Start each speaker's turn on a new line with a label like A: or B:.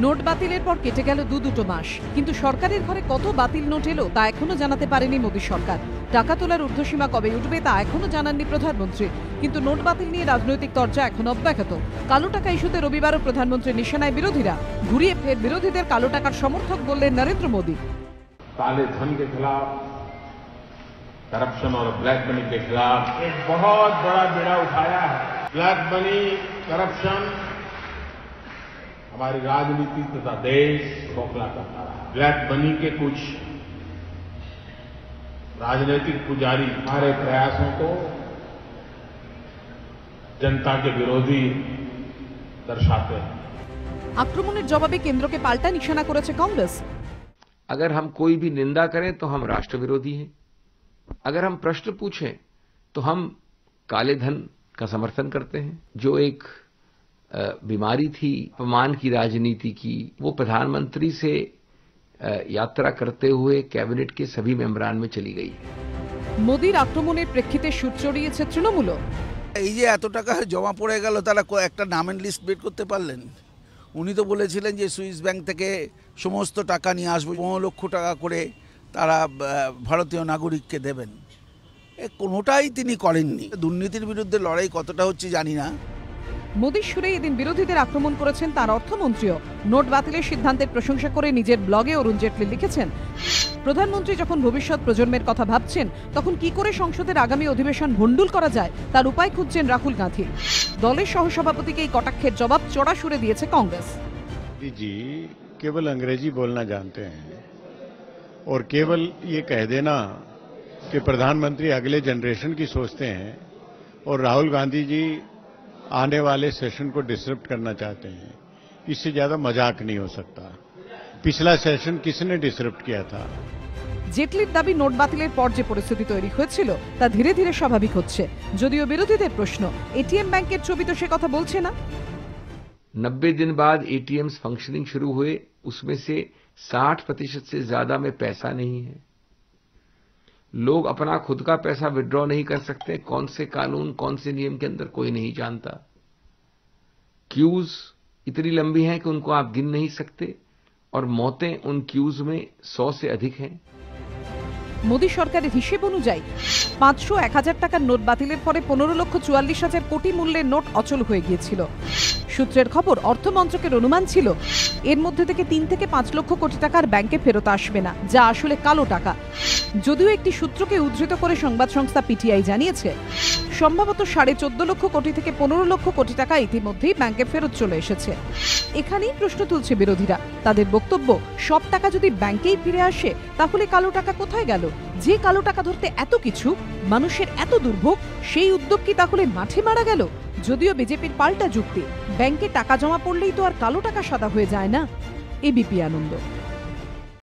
A: Note বাতিলের পর কেটে গেল দুটো মাস, কিন্তু সরকারের ঘরে কত বাতিল নোট এলো তা এখনো জানাতে পারেনি মোদী সরকার। টাকা তোলার ঊর্ধ্বসীমা কবে উঠবে তা এখনো জানাননি প্রধানমন্ত্রী। কিন্তু নোট বাতিল নিয়ে রাজনৈতিক চর্চা এখন অব্যাহত। কালো টাকা ইস্যুতে রবিবারও প্রধানমন্ত্রীর নিশানায় বিরোধীরা। ঘুরিয়ে ফের বিরোধীদের কালো টাকার সমর্থক বললেন নরেন্দ্র মোদী।
B: काले धन के खिलाफ, करप्शन और ब्लैक मनी के खिलाफ एक बहुत बड़ा बीड़ा उठाया है। ब्लैक मनी, करप्शन हमारी राजनीति तथा देश खोखला करता रहा। ब्लैक मनी के कुछ राजनीतिक पुजारी हमारे प्रयासों को जनता के विरोधी दर्शाते हैं।
A: আক্রমণের জবাবে কেন্দ্রকে পাল্টা নিশানা করেছে কংগ্রেস।
C: अगर हम कोई भी निंदा करें तो हम राष्ट्र विरोधी हैं। अगर हम प्रश्न पूछें तो हम काले धन का समर्थन करते हैं। जो एक बीमारी थी अपमान की राजनीति की, वो प्रधानमंत्री से यात्रा करते हुए कैबिनेट के सभी मेंबरान में चली गई।
A: মোদীর আক্রমণের প্রেক্ষিতে সুর চড়িয়েছে তৃণমূল।
D: এই যে এত টাকা জমা পড়ে গেল, তারা একটা নামের লিস্ট বের করতে পারলেন? উনি তো বলেছিলেন যে সুইস ব্যাংক থেকে সমস্ত টাকা নিয়ে আসবো, 15 লক্ষ টাকা করে তারা ভারতীয় নাগরিককে দেবেন। কোনোটাই তিনি করেননি। দুর্নীতির বিরুদ্ধে লড়াই কতটা হচ্ছে জানি না।
A: মোদীর সুরে এদিন বিরোধীদের আক্রমণ করেছেন তার অর্থমন্ত্রীও। নোট বাতিলের সিদ্ধান্তের প্রশংসা করে নিজের ব্লগে অরুণ জেটলি লিখেছেন, প্রধানমন্ত্রী যখন ভবিষ্যৎ প্রজন্মের কথা ভাবছেন তখন কি করে সংসদের আগামী অধিবেশন ভণ্ডুল করা যায় তার উপায় খুঁজছেন রাহুল গান্ধী। দলের সহসভাপতিকে এই কটাক্ষের জবাব চড়া সুরে দিয়েছে কংগ্রেস।
E: जी केवल अंग्रेजी बोलना जानते हैं और केवल ये कह देना कि प्रधानमंत्री अगले जनरेशन की सोचते हैं और राहुल गांधी जी आने वाले सेशन को डिसरप्ट करना चाहते हैं, इससे ज्यादा मजाक नहीं हो सकता। पिछला सेशन किसने डिसरप्ट किया था?
A: জেটলির দাবি, নোট বাতিলের পর যে পরিস্থিতি তৈরি হয়েছিল তা ধীরে ধীরে স্বাভাবিক হচ্ছে। যদিও বিরোধীদের প্রশ্ন, এটিএম ব্যাংকের ছবি তো সে কথা বলছে না।
C: 90 दिन बाद एटीएम्स फंक्शनिंग शुरू हुए, उसमें से 60% से ज्यादा में पैसा नहीं है। लोग अपना खुद का पैसा विड्रॉ नहीं कर सकते। कौन से कानून, कौन से नियम के अंदर कोई नहीं जानता। क्यूज इतनी लंबी हैं कि उनको आप गिन नहीं सकते और मौतें उन क्यूज में 100 से अधिक हैं।
A: মোদী সরকারের হিসেব অনুযায়ী 500-1000 টাকার নোট বাতিলের পরে 15,44,000 কোটি মূল্যের নোট অচল হয়ে গিয়েছিল। সূত্রের খবর, অর্থ মন্ত্রকের অনুমান ছিল এর মধ্যে থেকে 3 থেকে 5 লক্ষ কোটি টাকার ব্যাংকে ফেরত আসবে না, যা আসলে কালো টাকা। যদিও একটি সূত্রকে উদ্ধৃত করে সংবাদ সংস্থা পিটিআই জানিয়েছে, সম্ভবত 14.5 লক্ষ কোটি থেকে 15 লক্ষ কোটি টাকা ইতিমধ্যেই ব্যাংকে ফেরত চলে এসেছে। এখানেই প্রশ্ন তুলছে বিরোধীরা। তাদের বক্তব্য, সব টাকা যদি ব্যাংকেই ফিরে আসে তাহলে কালো টাকা কোথায় গেল? যে কালো টাকা ধরতে এত কিছু, মানুষের এত দুর্ভোগ, সেই উদ্যোগ কি তাহলে মাঠে মারা গেল? যদিও বিজেপির পাল্টা যুক্তি, ব্যাংকে টাকা জমা পড়লেই তো আর কালো টাকা সাদা হয়ে যায় না। এবিপি আনন্দ।